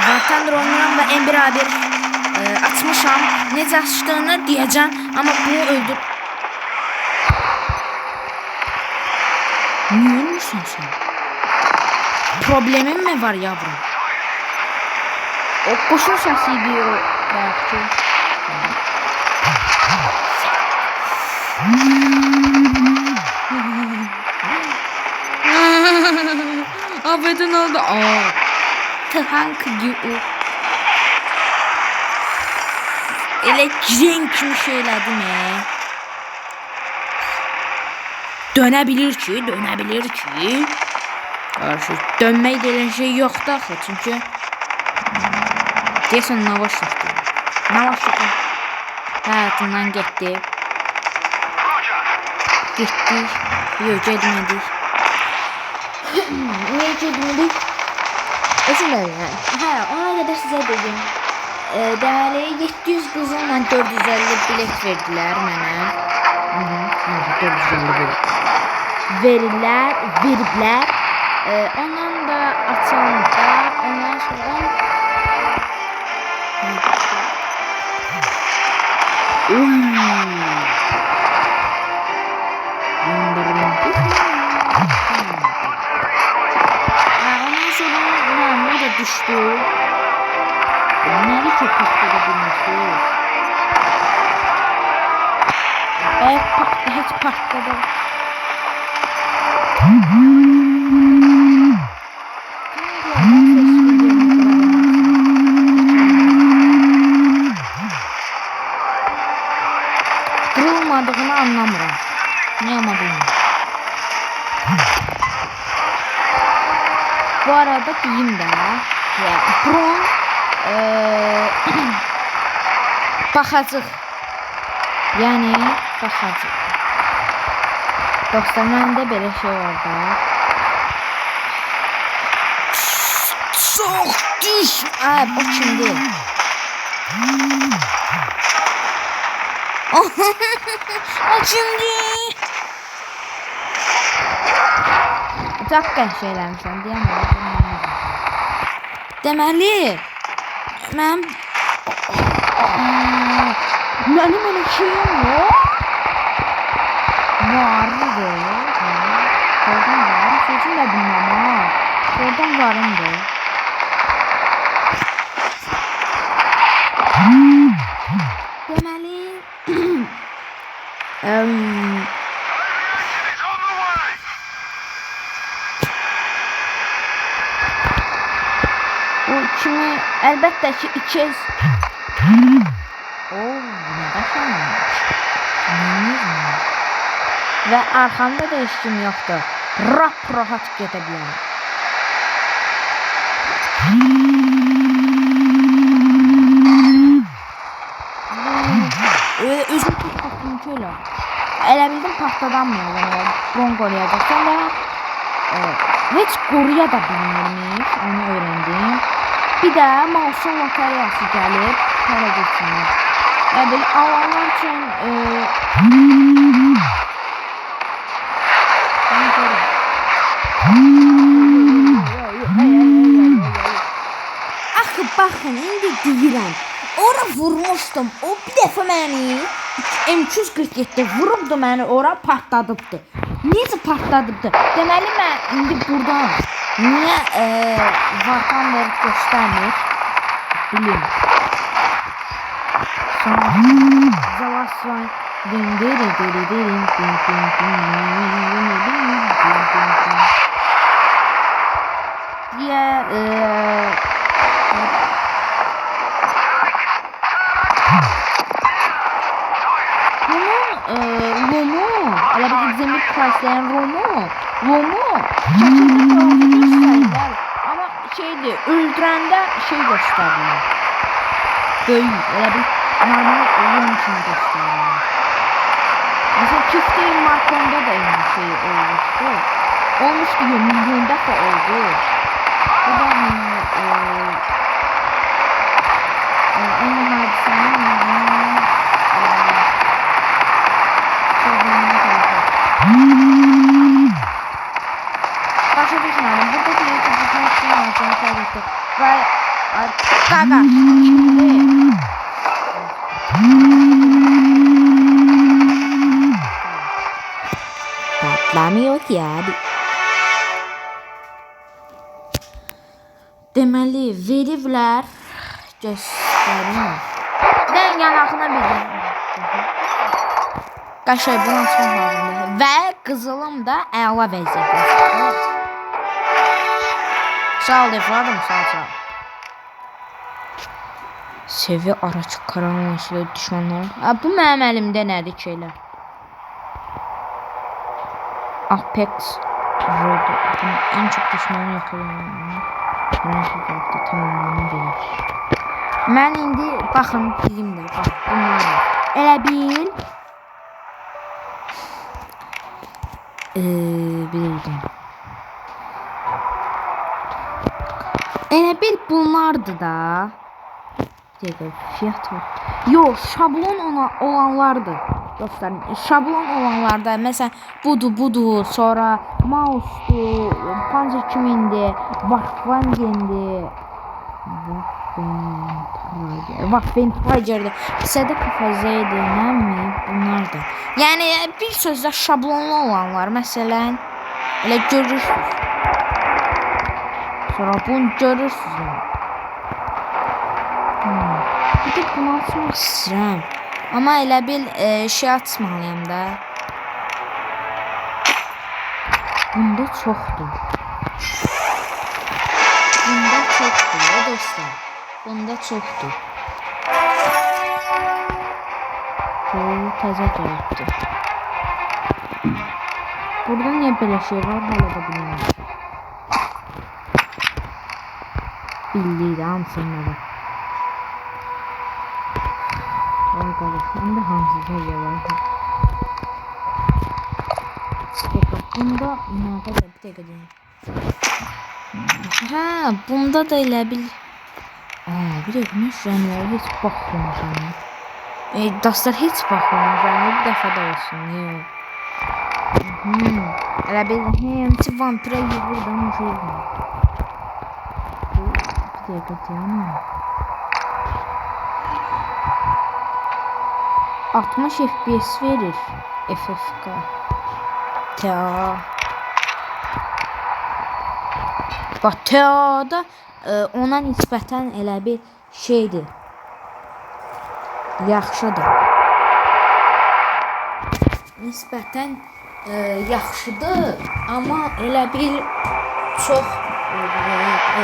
Vartandır oynuyorum ve M1 abi açmışam. Necə açdığını deyəcəm, amma bunu öldür. Niye ölmüşsün sen? Problemin mi var yavrum? O kuşun sesiydi o belki. Afiyet oldu. Tank gibi. Elə kimi şeylədi mi? Dönebilir ki. Karşı dönmeyi denen şey yok da çünkü deyəsən Navaşlıqdı. Hayatından getdi. Yok getmədik. Niye getmədik? Özüm də yəni. Ona qədər sizə dedim. Deməli 700 qızılla 450 bilet verdilər mənə. 450 bilet. Veriblər. Ondan da açanda ondan sonra ondan sonra ne de düştü. Bunları çok patladı bilmişiz. Hiç patladı. Kırılmadığını anlamıyorum. Niye ama bilmiyorum. Bu arada diyeyim de Bron baxacaq. Yani baxacaq. Dostlar, məndə belə şey var da. Çox düş. O kimdir? O kimdir? Çok qəş eləmişəm deyəməm. Deməli mənim elə şeyim var. Vardı. Oradan varım. Sözüm də bilməm ha. Oradan varımdı. Deməli bu kimi əlbəttə ki ikiz. Ne başlamış. Ve arkamda da hiç kim yoktu. Rahat gidebilirim. Üzüm patlattım şöyle. Elə bildim patladamıyor. Bron koruyacaksan da hiç koruya da bilmirmiş. Onu öğrendim. Bir de mouse'un bataryası gelip para geçmiyor. Ya böyle alanlar için bakın indi deyirəm. Ora vurmuşdum. O bir dəfə məni M247 vurubdu məni, ora partladıbdı. Necə partladıbdı? Deməli mən indi buradan niyə vartan verib göstərmir? Bilim. Zavasvan diye Romu ala bir izlemir klaslayan Romu çekildi ama şeydi öldürende şey gösterdiler böyle öyle bir normal oyun için gösterdiler. Mesela çiftliğin markonda da aynı şey olmuştu ya, milyon defa oldu. Bu da aynı hadisenin başa düşmedim. Burada bir YouTube kanalına kaydettim. Ve Ay, qaqa. Kimdir? Patlamıyor ki abi. Deməli, veriblər. Göstərim. Dən yanağına bir. Qaşay bunu açmaq lazımdır. Və qızılım da əla vəziyyətdə. Sağ ol evladım, sağ ol. Seviye araç karanlaşılı düşmanlar. Bu mənim əlimdə nədir ki elə? Apex Road. En çok düşmanı yakalanıyor. Tamamını verir. Mən indi baxın bilimdə. Bax bunlar. Elə bil. Bilirdim. Elə bil bunlardı da. Bir dəqiqə fiyat var. Yox, şablon olanlardı. Dostlar, şablon olanlarda məsələn budur, sonra mouse'dur, Panzer 2000'di, Waffengen'di. Waffentrager'di. Sedef fazlaydı, nəmi? Bunlardı. Yəni bir sözlə şablonlu olanlar, məsələn, elə görürsünüz. Sonra bunu görürsünüz. Bir də bunu açmaq istəyirəm. Amma elə bil şey açmalıyım da. Bunda çoxdur. Bunda çoxdur ya dostlar. Bunda çoxdur. Bu təzə gəlibdir. Burada niyə belə şey var? Hələ də bilmirəm. Bildik də hamısında var. Bunda hansı şey var? Bunda nerede de bir dakika değil. Ha, bunda da elə bil. Bir dakika mən rənglərə heç baxmamışam. Dostlar heç baxmamışam. Bir dəfə də olsun. Elə bil həmçi vampirə yığırdım şeydir. Bir dakika deyəm. 60 FPS verir. FFK. Bax TA'da ona nisbətən elə bir şeydir. Yaxşıdır. Nisbətən yaxşıdır, amma elə bir çox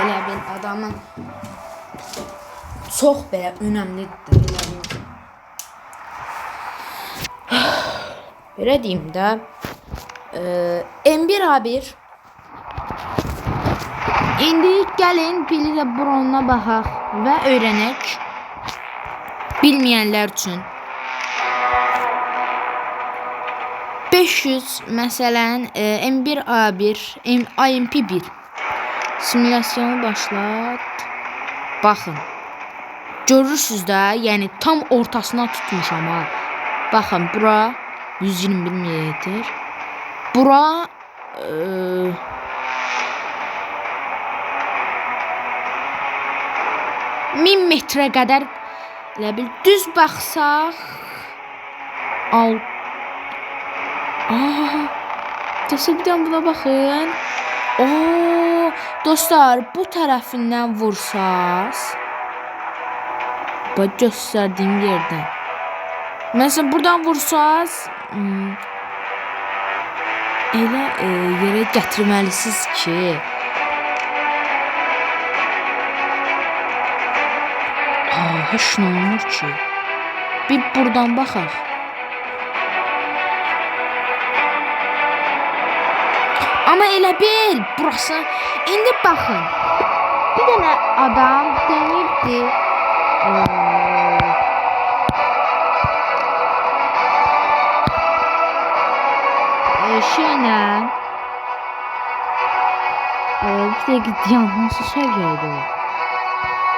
elə bir adamın çox belə önəmlidir. Belə deyim də M1A1 indi gəlin biri də bronuna baxaq və öyrənək bilməyənlər üçün 500 məsələn M1A1 AMP1 simülasyonu başlat. Baxın görürsünüz də, yəni tam ortasına tutmuşam ha. Baxın bura 121 mm. Bura 1000 metrə qədər elə bil düz baxsaq Təsəvvürdən buna baxın. Dostlar, bu tərəfindən vursaz bax göstərdiyim yerdən. Məsələn, buradan vursaz elə yerə gətirməlisiniz ki heç nə olmur ki. Bir buradan baxaq. Amma elə bil burası. İndi baxın. Bir dənə adam denirdi. Şeylə bir dəqiqə hansı səviyyədə o?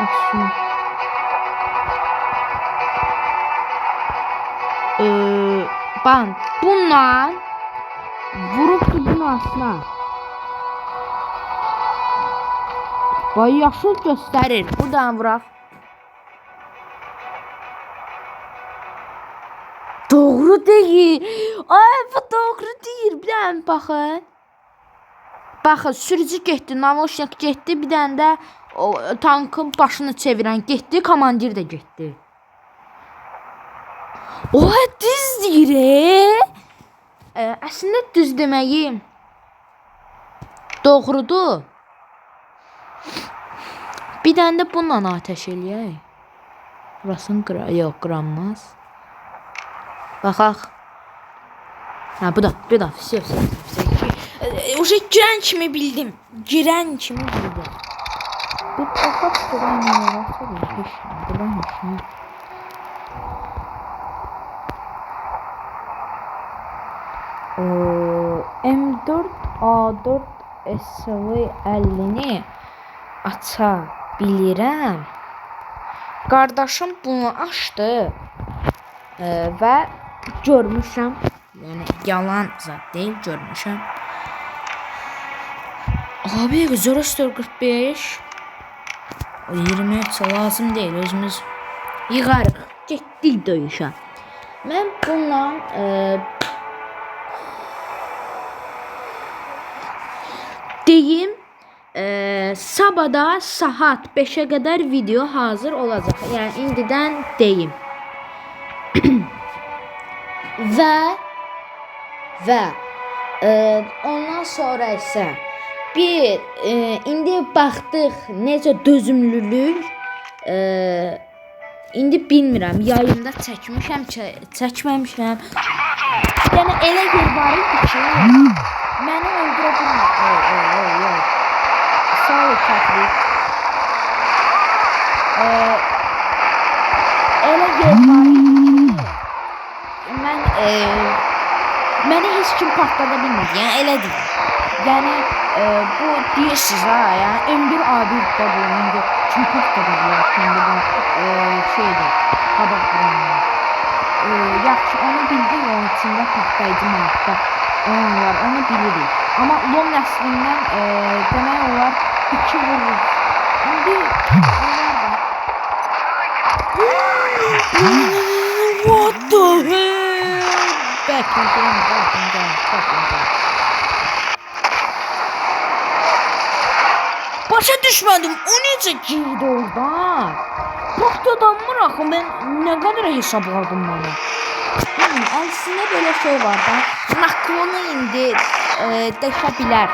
Aslında bununla vurub binasına. Bay yaşıl göstərir. Buradan vuraq. Doğru deyil. Ay bu doğru deyil. Bir dənə baxın. Baxın sürücü getdi, namoşnik getdi. Bir dənə də tankın başını çevirən getdi. Komandir də getdi. Oha düz deyir. Əslində düz deməyim doğrudur. Bir dənə də bununla ateş eləyək. Burasını yox, qıranmaz. Baxaq. Ha bu da. Uşaq girən kimi bildim. Girən kimi bildim. Bir baxaq şuradan nə M4 A4 SV50'ni aça bilirəm. Qardaşım bunu açdı və görmüşəm. Yəni yalan zət deyil, görmüşəm. Abi Zoroaster 45 23 lazım deyil, özümüz yığarıq. Getdik döyüşə. Mən bundan deyim, sabada saat 5'e kadar video hazır olacak. Yani indidən deyim. və ondan sonra isə indi baxdıq necə dözümlülük indi bilmirəm yayında çəkməmişəm. Yəni elə yer var idi ki məni öldürə bilmir. Sağ ol Katrik. Elə yer var idi ki məni heç kim patladı bilmədi. Yəni elə deyil. Yəni bu deyirsiniz ha, yəni M1 A1 də bu indi kim patladı bilər. Şimdi bu şeydir, qabaq duranlar. Yaxşı, onu bildik, onun içində partlayıcı maddə var, onu bilirik. Amma LoL nəslindən demək olar 2 vurur. İndi onlar da. What the hell? Bakın. Başa düşmədim, o necə girdi oradan? Noktadanmır axı, mən nə qədər hesabladım bunu. Əslində belə şey var da, naklonu indi dəşə bilər.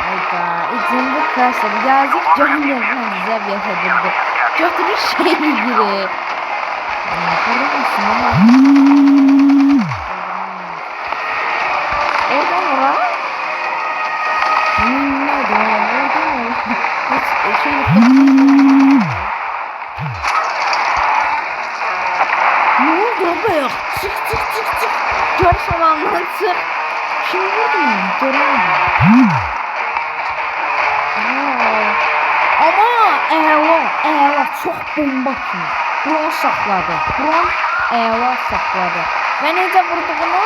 Ayda, icimli klasır, yazıq canlıqdan bizə yaşadırdı. Götürür şeyini girir. Oradan ora? Ne oldu be ya? Çık. Görüş alandan çık. Kim vurdu mu? Göremiyorum. Ama əla çok bomba kimi. Buranı saxladı. Buranı əla saxladı. Və necə vurdu bunu?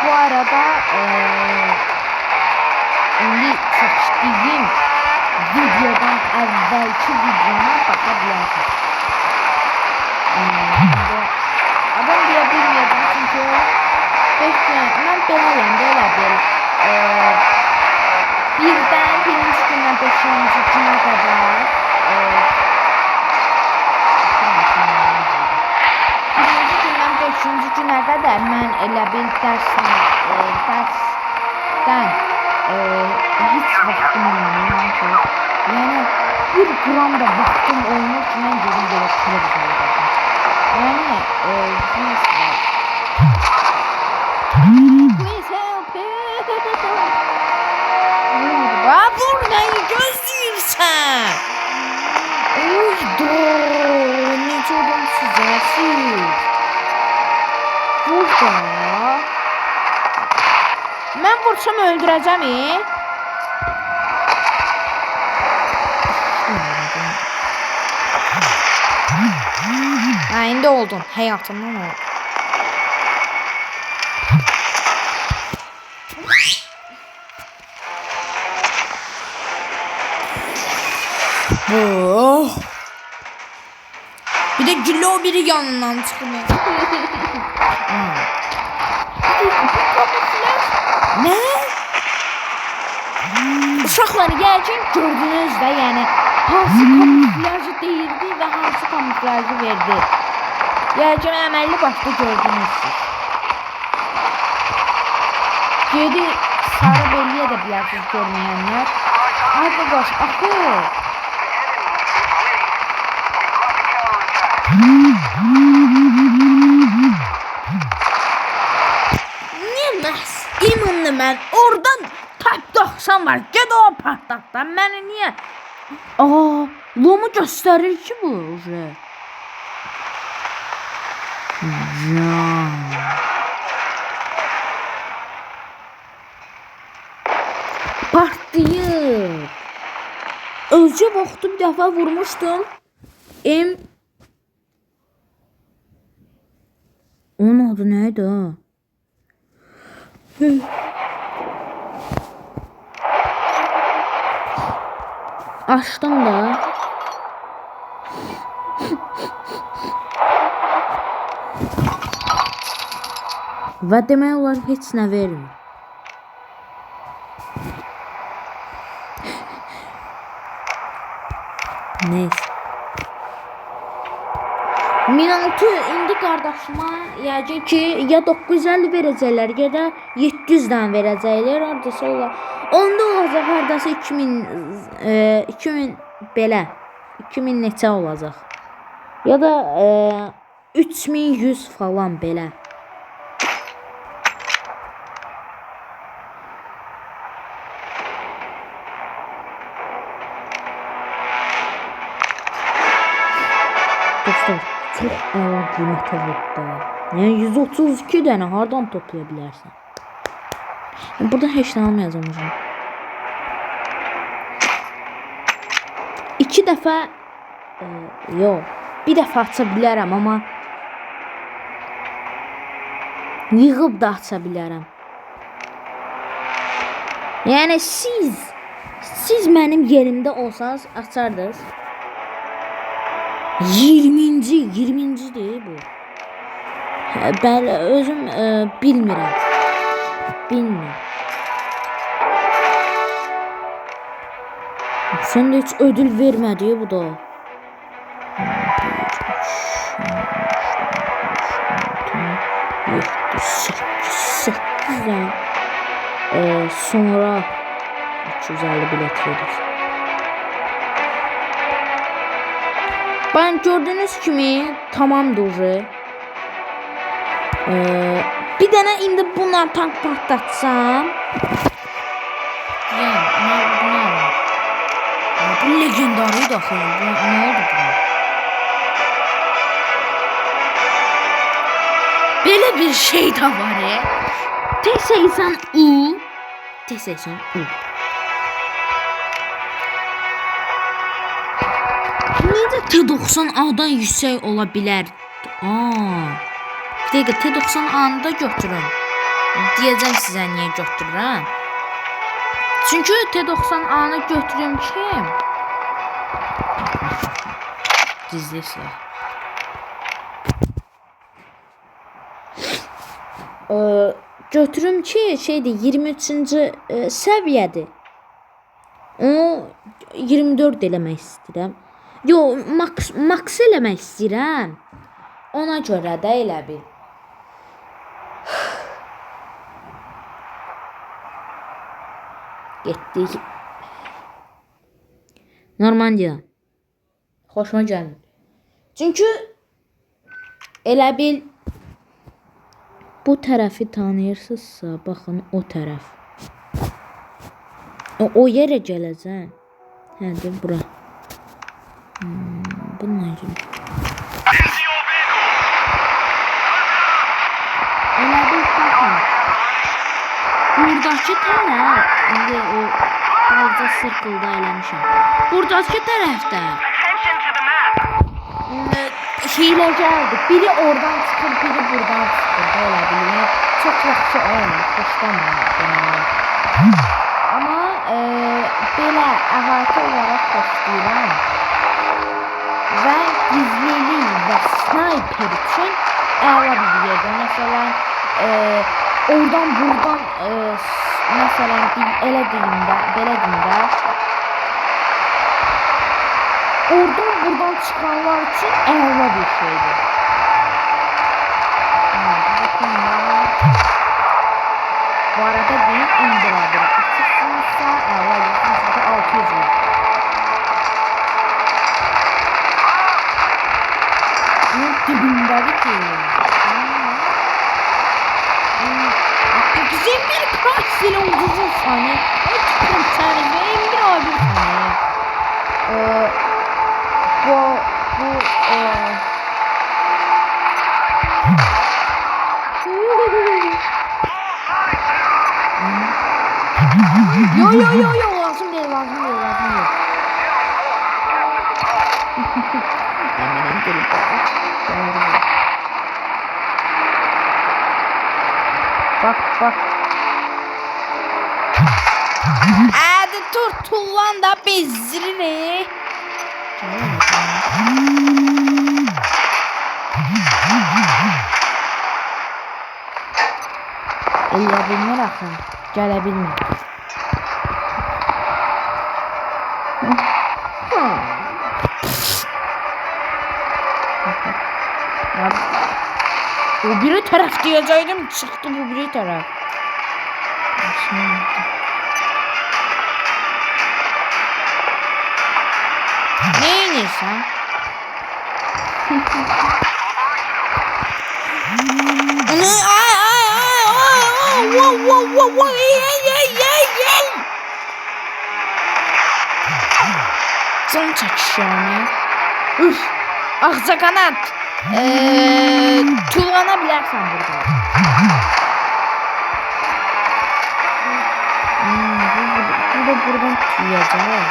Bu arada indi çəkdiyim videodan əvvəlki videoma baxa bilərsiniz. Adam deyə bilmirdim çünki 5 gün mən beləyəm, belə bir birdən birinci gündən 5-ci günə qədər birinci gündən 5-ci günə qədər mən elə bir dərsdən heç vaxtım olmadı. Yəni bir gram da vaxtım olmur ki mən gedim belə televizor edəcəm. Yəni please help me. Vur nəyi gözləyirsən? Uydu, necə adamsız siz? Burada. Mən vursam öldürəcəm. Ha, indi oldun. Həyatımdan oldu. Oh. Bir de güllo biri yanından çıkmıyor. Ne? Uşaqlar gələcək gördünüz də, yəni hansı kamuflajı deyildi və hansı kamuflajı verdi. Gələcək əməlli başda gördünüz siz. Gedi sarı belliyə də bilərsiniz görməyənlər. Ay qaqaş, axı. Niyə məhz imanlı mən oradan Type 90 var. Ged o partlatdan. Məni niyə? Aa, lomu göstərir ki bu. Partlayır. Özce vaxtı bir dəfə vurmuşdum. Onun adı neydi ha? Açdım da. Və demək olar heç nə vermir. Neyse. 1006 indi qardaşıma yiyəcək ki, ya 950 verəcəklər, ya da 700-dən verəcəklər. Hardasa olar. Onda olacaq hardasa 2000 belə. 2000 neçə olacaq. Ya da 3100 falan belə. Dostlar, çok ağır qiymətə vurdu. Yəni 132 dənə hardan toplaya bilərsən? Burada heç nə almayacağım hocam. 2 dəfə yox, bir dəfə aça bilərəm, amma yığıb da aça bilərəm. Yəni siz mənim yerimdə olsanız açardınız. 20-cidir bu. Bəli, özüm bilmirəm. Sən də heç ödül vermədi bu da. 8 sonra 350 bilet verir. Ben gördüğünüz kimi tamamdır. Bir dənə indi bundan tank patlatsam. Ya bu legendarıydı axı. Ne oldu buna? Böyle bir şey de var ya. T80 U. Necə T90A'dan yüksək ola bilər? Bir dəqiqə, T90A'nı da götürün. Deyəcəm sizə niyə götürürəm. Çünki T90A'nı götürüm ki gizli silah. Götürüm ki şeydir, 23-cü səviyyədir. Onu 24 eləmək istəyirəm. Yo, max eləmək istəyirəm. Ona görə də elə bil. Getdik. Normandiya. Xoşuma gəlmir. Çünki elə bil bu tərəfi tanıyırsınızsa, baxın o tərəf. O yerə gələcəm. Hədir bura. Bununla gəlin. Elə bil baxın. Buradakı tərəf, indi o balaca sirkulda eləmişəm. Buradakı tərəfdə hiləgərdir. Biri oradan çıxır, biri buradan çıxır. Belə bilir. Çox yaxşı olmur. Xoşlamıram. Amma belə əhatə olaraq xoşlayıram. Və gizlilik və sniper üçün əla bir yerdir. Məsələn, oradan buradan məsələn belə deyim də oradan buradan çıxanlar üçün əla bir şeydir. Bu arada deyim indirebilir. İkisiysə əla, ikisiysə 600 lira. Bunun dibindədir ki. Güzel bir kasil olduğu saniye. Çıkın serveyin bir abi saniye. Bu yo lazım değil. Hemen gelip bak. Hadi turtullan da bezdirir. Elə bilmir axı. Gələ bilmir. O biri tərəf deyəcəydim, çıxdı bu biri tərəf. Ne inirsən? Can çəkişəni. Üf, ağcaqanad. Tullana bilərsən burada. Bu da buradan tüyəcək.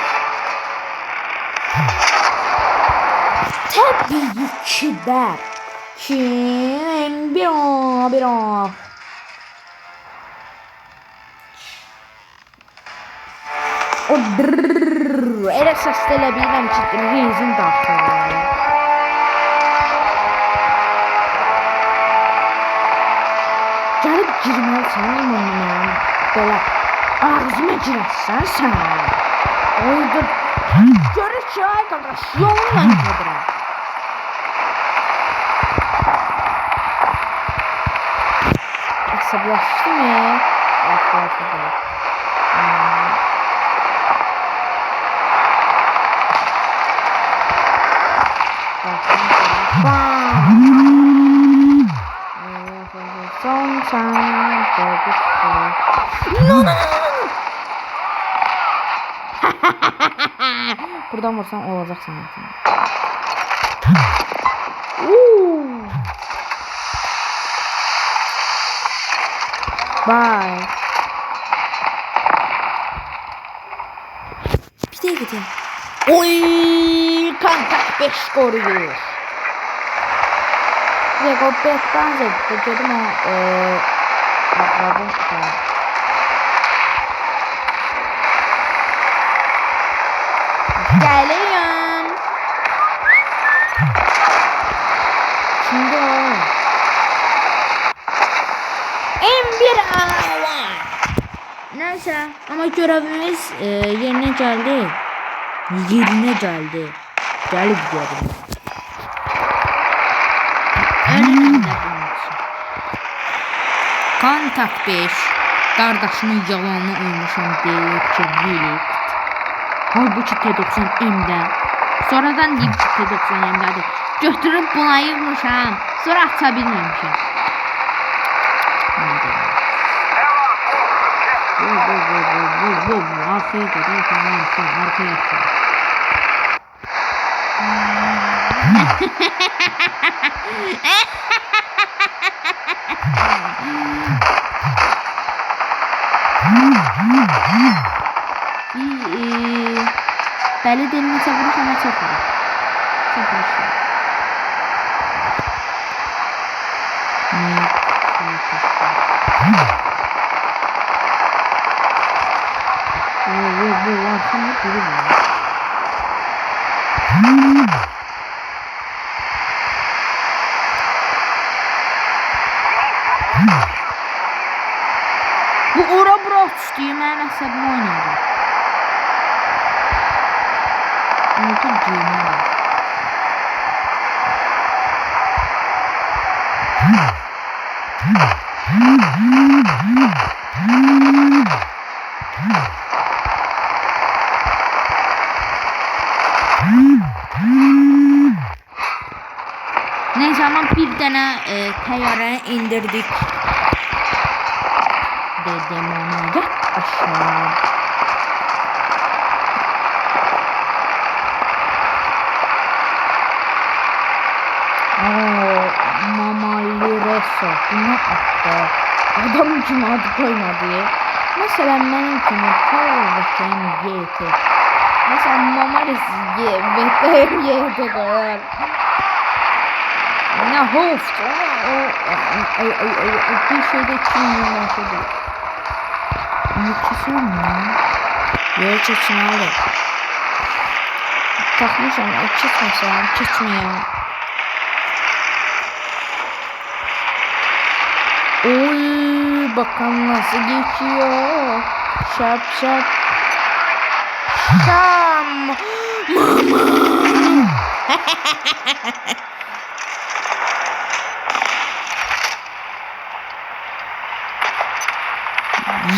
Tabii ki de. Kim? Bir o. O drrrr. Elə səslə elə bilirəm ki, rezin daxil. Gəlib girməlisən imanla. Belə ağzıma girəsən sən. Oydur. Görür ki, ay qardaş, yolunla gedirəm. Əsəbləşdi mi? No. Buradan vursan olacak sanatım. Bye. Bir de gideyim. Oy, kanka 5 koruyor. Jego 5 bazı. Dedim o atladım. Geliyorum. Şimdi o. M1 A1. Neyse ama görevimiz yerine geldi. Gelip gidelim. Kontak 5. Kardeşimin yalanına uymuşam deyip ki Willet. Halbuki T90M'də. Sonradan deyib ki T90M'dədir. Götürüb buna yığmışam. Sonra aça bilməmişəm. Arkaya kadar tamam sen arkaya atın. Bəli, demin neçə vuruş, amma çox vuruş. Bu arkamda biri var. Bu ora bura uçtu. Mənim əsəbimi oynadı. Unutub geyinə. Neyse ama bir tane təyyarəni indirdik. Dedim ona gel aşağı. Mamalli Reso. Bunu attı. Adam kimi adı koymadı. Mesela benim kimi Power'dakinin YT. Mesela Mamalis VT'm YT koyar. Ne hoft. Bir şeyde kimliğinden şey değil. Onu kesiyor mu ya? Yok çeksin abi. Takmışım. Çekmesem. Çekmiyor. Oy bakalım nasıl geçiyor. Şap şap. Şam. Mama.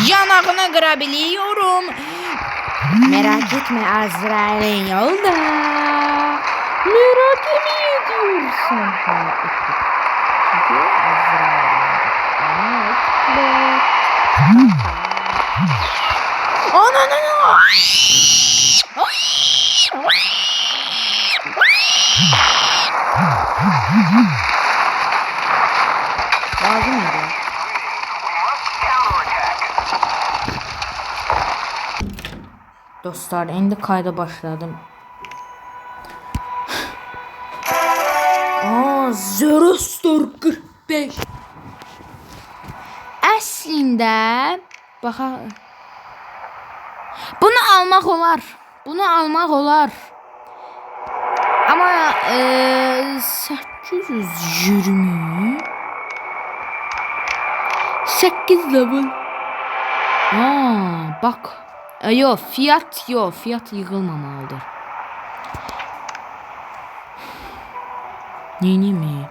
Yanağına kırabiliyorum. Merak etme Azrail'in yolda. Merak ediyorsun. Çünkü Azrail'in lazım mıydı? Dostlar, indi kayda başladım. Zoroaster 45. Əslində baxa. Bunu almaq olar. Bunu almaq olar. Amma 820 8 level. Bak. Yok, fiyat yok. Fiyat yığılmamalıdır. Neyini mi?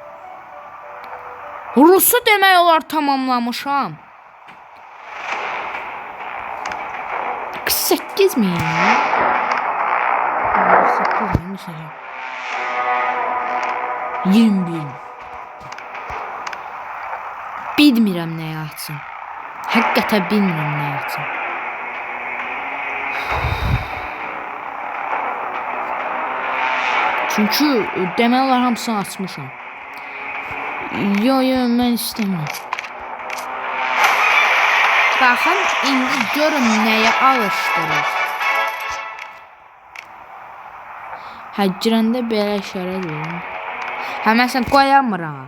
Rus'u demək olar tamamlamışam. 8 mi? 8 mi? 21. Bilmirəm nəyə açım. Həqiqətən bilmirəm nəyə açım. Çünkü demək olar hamısını açmışam. Yo, mən istəmirəm. Baxın, indi görün nəyə alışdırır. Girəndə belə işarə verin. Məsələn, qoyamıram.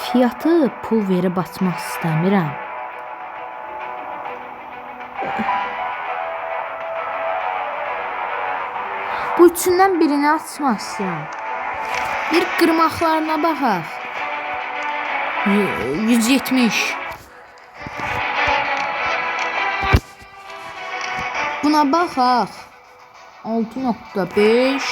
Fiyatı pul verib açmaq istəmirəm. Bu üçündən birini açmaq istəyirəm. Bir qırmaqlarına baxaq. 170. Buna baxaq. 6.5.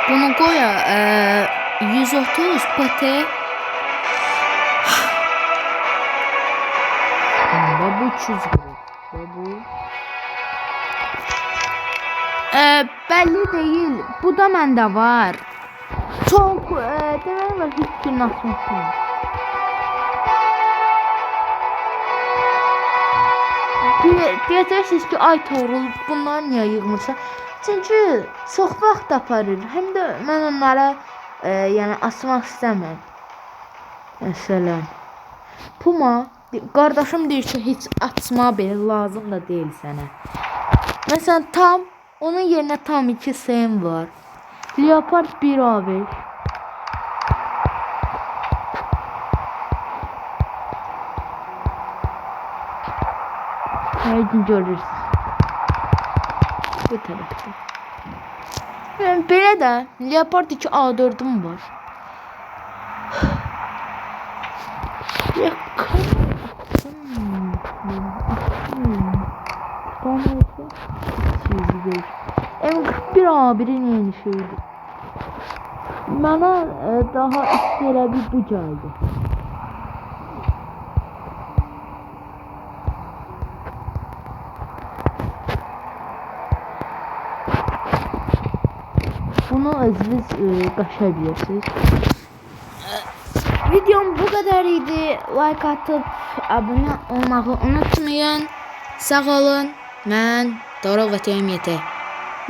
Bunu qoya 130 PT. Bu 300 qrup. Bu. Belli değil. Bu da məndə var. Çok demək var heç birini açmışım. Deyəcəksiniz ki, ay Toğrul, bunlar niyə yığmırsan? Çünki çox vaxt aparır. Həm də mən onlara yəni açmaq istəmirəm. Məsələn, Puma Qardaşım deyir ki, heç açma belə lazım da deyil sənə. Məsələn, tam onun yerinə tam 2 SM var. Leopard 1A5. Həqiqin görürsünüz. Bu tərəfdə. Yəni, belə də Leopard 2 A4'üm var. M41 A1'in yeni şeydi. Mənə daha istəyirə bir bu gəldi. Bunu özünüz qaşa bilirsiniz. Videom bu kadar idi. Like atıp abone olmayı unutmayın. Sağ olun. Mən Doruk və TMT.